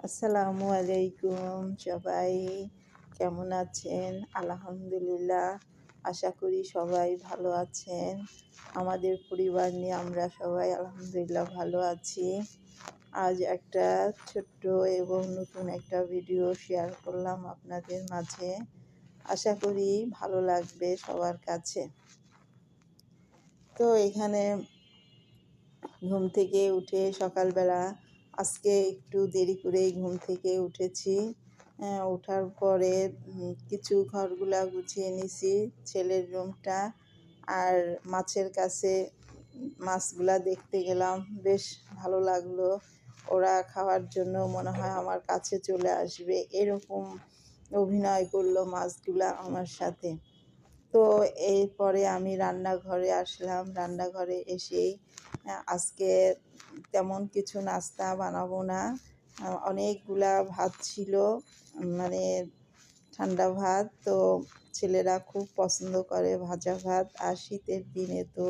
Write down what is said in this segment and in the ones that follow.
আসসালামু আলাইকুম সবাই, কেমন আছেন? আলহামদুলিল্লাহ, আশা করি সবাই ভালো আছেন। আমাদের পরিবার নিয়ে আমরা সবাই আলহামদুলিল্লাহ ভালো আছি। আজ একটা ছোট্ট এবং নতুন একটা ভিডিও শেয়ার করলাম আপনাদের মাঝে। আশা করি ভালো লাগবে সবার কাছে। তো এখানে ঘুম থেকে উঠে সকালবেলা আজকে একটু দেরি করেই ঘুম থেকে উঠেছি। ওঠার পরে কিছু ঘরগুলা গুছিয়ে নিছি, ছেলের রুমটা। আর মাছের কাছে মাছগুলা দেখতে গেলাম, বেশ ভালো লাগলো। ওরা খাওয়ার জন্য মনে হয় আমার কাছে চলে আসবে, এরকম অভিনয় করলো মাছগুলা আমার সাথে। তো এরপরে আমি রান্নাঘরে আসলাম। রান্নাঘরে এসেই আজকে তেমন কিছু নাস্তা বানাবো না। অনেকগুলা ভাত ছিল, মানে ঠান্ডা ভাত। তো ছেলেরা খুব পছন্দ করে ভাজা ভাত, আর শীতের দিনে তো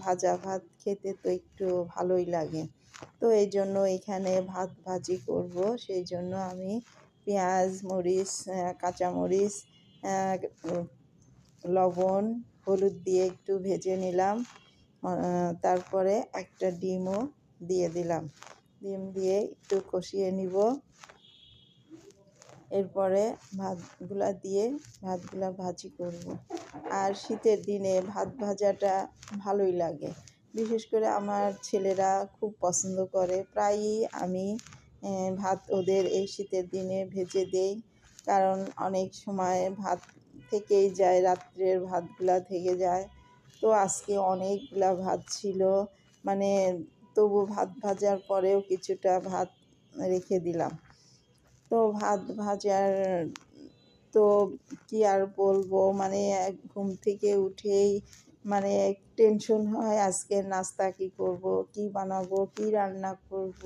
ভাজা ভাত খেতে তো একটু ভালোই লাগে। তো এই জন্য এখানে ভাত ভাজি করব। সেই জন্য আমি পেঁয়াজ, মরিচ, কাঁচামরিচ, লবণ, হলুদ দিয়ে একটু ভেজে নিলাম। তারপরে একটা ডিমও দিয়ে দিলাম। ডিম দিয়ে একটু কষিয়ে নিব। এরপরে ভাতগুলা ভাজি করব। আর শীতের দিনে ভাত ভাজাটা ভালোই লাগে। বিশেষ করে আমার ছেলেরা খুব পছন্দ করে। প্রায়ই আমি ভাত ওদের এই শীতের দিনে ভেজে দেই, কারণ অনেক সময় ভাত থেকেই যায়, রাত্রের ভাতগুলা থেকে যায়। তো আজকে অনেকগুলা ভাত ছিল, মানে তবু ভাত ভাজার পরেও কিছুটা ভাত রেখে দিলাম। তো ভাত ভাজার তো কি আর বলবো, মানে ঘুম থেকে উঠেই মানে টেনশন হয়, আজকে নাস্তা কি করব, কি বানাবো, কি রান্না করব,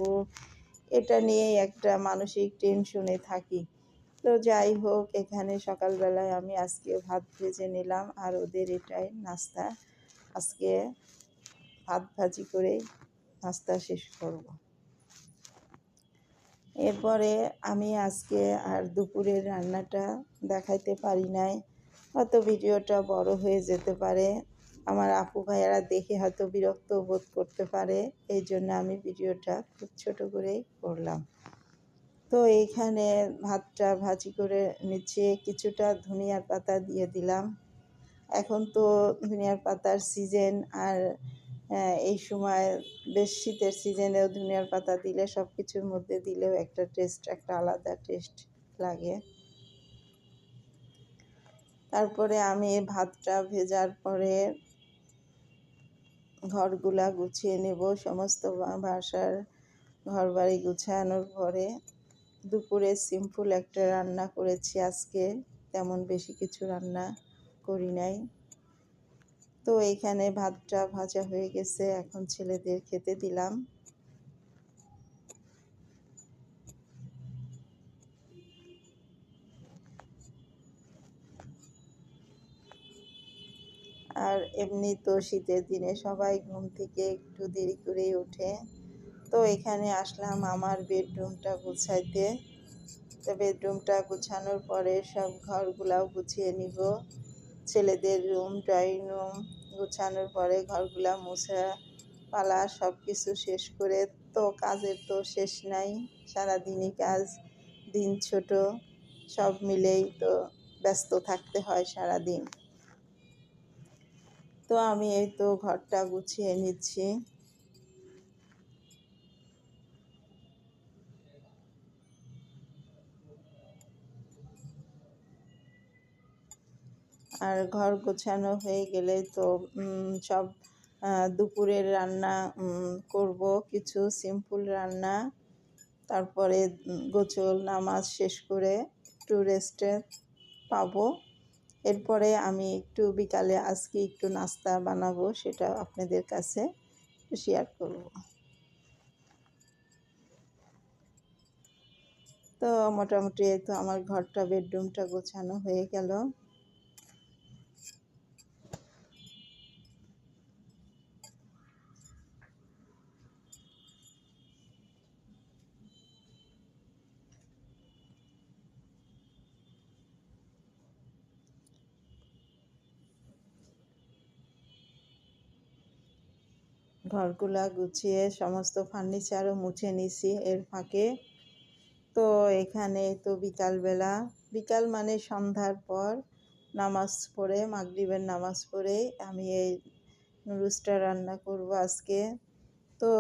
এটা নিয়েই একটা মানসিক টেনশনে থাকি। তো যাই হোক, এখানে সকালবেলায় আমি আজকে ভাত ভেজে নিলাম, আর ওদের এটাই নাস্তা। আজকে ভাত ভাজি করে নাস্তা শেষ করব। এরপরে আমি আজকে আর দুপুরের রান্নাটা দেখাইতে পারি নাই, হয়তো ভিডিওটা বড় হয়ে যেতে পারে। আমার আপু ভাইয়ারা দেখে হয়তো বিরক্ত বোধ করতে পারে, এই জন্য আমি ভিডিওটা খুব ছোট করেই করলাম। তো এইখানে ভাতটা ভাজি করে নিচে কিছুটা ধনিয়ার পাতা দিয়ে দিলাম। এখন তো ধনিয়ার পাতার সিজন, আর এই সময় বেশ শীতের সিজনেও ধনিয়ার পাতা দিলে সব কিছুর মধ্যে দিলেও একটা আলাদা টেস্ট লাগে। তারপরে আমি ভাতটা ভেজার পরে ঘরগুলা গুছিয়ে নেব। সমস্ত বাসার ঘরবাড়ি গুছানোর পরে দুপুরে সিম্পল একটা রান্না করেছি আজকে, তেমন বেশি কিছু রান্না করি নাই। তো এইখানে ভাতটা ভাজা হয়ে গেছে, এখন ছেলেদের খেতে দিলাম। আর এমনি তো শীতের দিনে সবাই ঘুম থেকে একটু দেরি করেই ওঠে। তো এখানে আসলাম আমার বেডরুমটা গুছাইতে। তো বেডরুমটা গুছানোর পরে সব ঘরগুলাও গুছিয়ে নিব। ছেলেদের রুম, ড্রয়িং রুম গুছানোর পরে ঘরগুলা মুছা পালা সব কিছু শেষ করে, তো কাজের তো শেষ নাই, সারাদিনই কাজ, দিন ছোট, সব মিলেই তো ব্যস্ত থাকতে হয় সারাদিন। তো আমি এই তো ঘরটা গুছিয়ে নিচ্ছি। আর ঘর গোছানো হয়ে গেলে তো সব দুপুরের রান্না করব, কিছু সিম্পল রান্না। তারপরে গোসল নামাজ শেষ করে একটু রেস্টে পাবো। এরপরে আমি একটু বিকালে আজকে একটু নাস্তা বানাবো, সেটা আপনাদের কাছে শেয়ার করব। তো মোটামুটি তো আমার ঘরটা, বেডরুমটা গোছানো হয়ে গেল। ঘরগুলা গুছিয়ে সমস্ত ফার্নিচারও মুছে নিছি এর ফাঁকে। তো এখানে তো বিকালবেলা, বিকাল মানে সন্ধ্যার পর নামাজ পড়ে, মাগরিবের নামাজ পড়েই আমি এই নুডলসটা রান্না করব আজকে। তো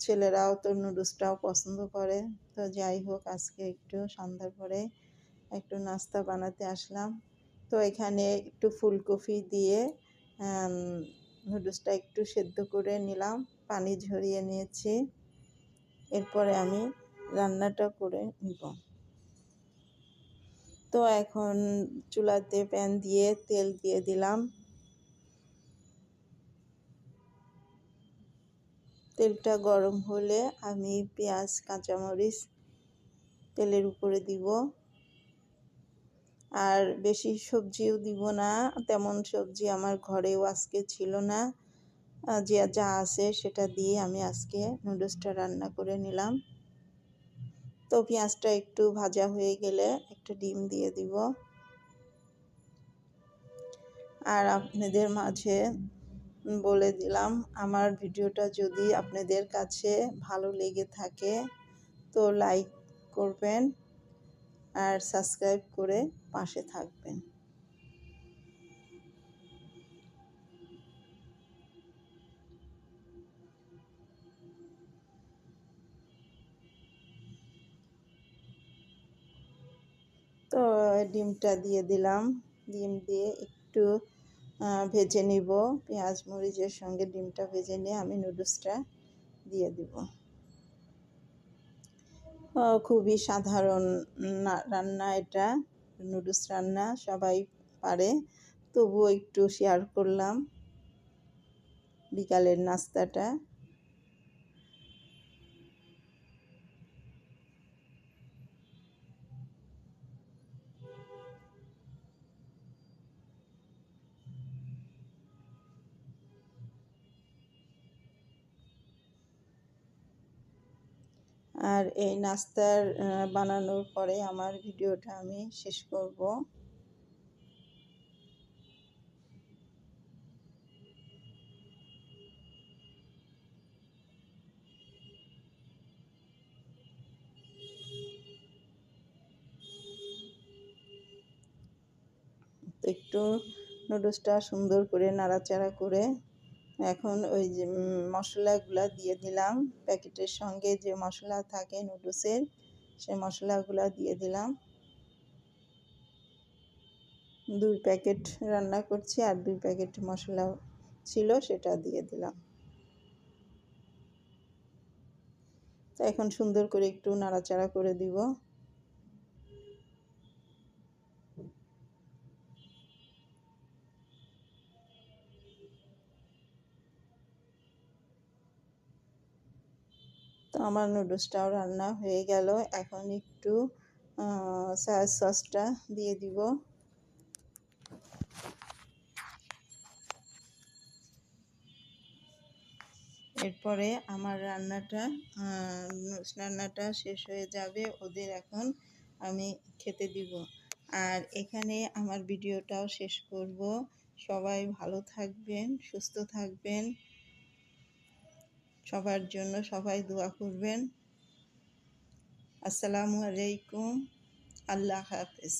ছেলেরাও তো নুডলসটাও পছন্দ করে। তো যাই হোক, আজকে একটু সন্ধ্যার পরে একটু নাস্তা বানাতে আসলাম। তো এখানে একটু ফুলকপি দিয়ে নুডলসটা একটু সেদ্ধ করে নিলাম, পানি ঝরিয়ে নিয়েছি। এরপরে আমি রান্নাটা করে নিব। তো এখন চুলাতে প্যান দিয়ে তেল দিয়ে দিলাম। তেলটা গরম হলে আমি পেঁয়াজ কাঁচামরিচ তেলের উপরে দিব। আর বেশি সবজিও দিব না, তেমন সবজি আমার ঘরেও আজকে ছিল না। যে যা আছে সেটা দিয়ে আমি আজকে নুডলসটা রান্না করে নিলাম। তো পেঁয়াজটা একটু ভাজা হয়ে গেলে একটা ডিম দিয়ে দিব। আর আপনাদের মাঝে বলে দিলাম, আমার ভিডিওটা যদি আপনাদের কাছে ভালো লেগে থাকে তো লাইক করবেন আর সাবস্ক্রাইব করে পাশে থাকবেন। তো ডিমটা দিয়ে দিলাম। ডিম দিয়ে একটু ভেজে নিব। পেঁয়াজ মরিচের সঙ্গে ডিমটা ভেজে নিয়ে আমি নুডলসটা দিয়ে দিব। খুবই সাধারণ রান্না এটা, নুডলস রান্না সবাই পারে, তবুও একটু শেয়ার করলাম বিকালের নাস্তাটা। আর এই নাস্তার বানানোর পরে আমার ভিডিওটা আমি শেষ করব। একটু নুডলসটা সুন্দর করে নাড়াচাড়া করে এখন ওই যে মশলাগুলা দিয়ে দিলাম। প্যাকেটের সঙ্গে যে মশলা থাকে নুডলসের, সেই মশলাগুলা দিয়ে দিলাম। 2 প্যাকেট রান্না করছি আর 2 প্যাকেট মশলা ছিল, সেটা দিয়ে দিলাম। তো এখন সুন্দর করে একটু নাড়াচাড়া করে দিব। তো আমার নুডলসটাও রান্না হয়ে গেল। এখন একটু সয়া সসটা দিয়ে দিব। এরপরে আমার রান্নাটা শেষ হয়ে যাবে, ওদের এখন আমি খেতে দিব। আর এখানে আমার ভিডিওটাও শেষ করব। সবাই ভালো থাকবেন, সুস্থ থাকবেন, সবার জন্য সবাই দোয়া করবেন। আসসালামু আলাইকুম, আল্লাহ হাফেজ।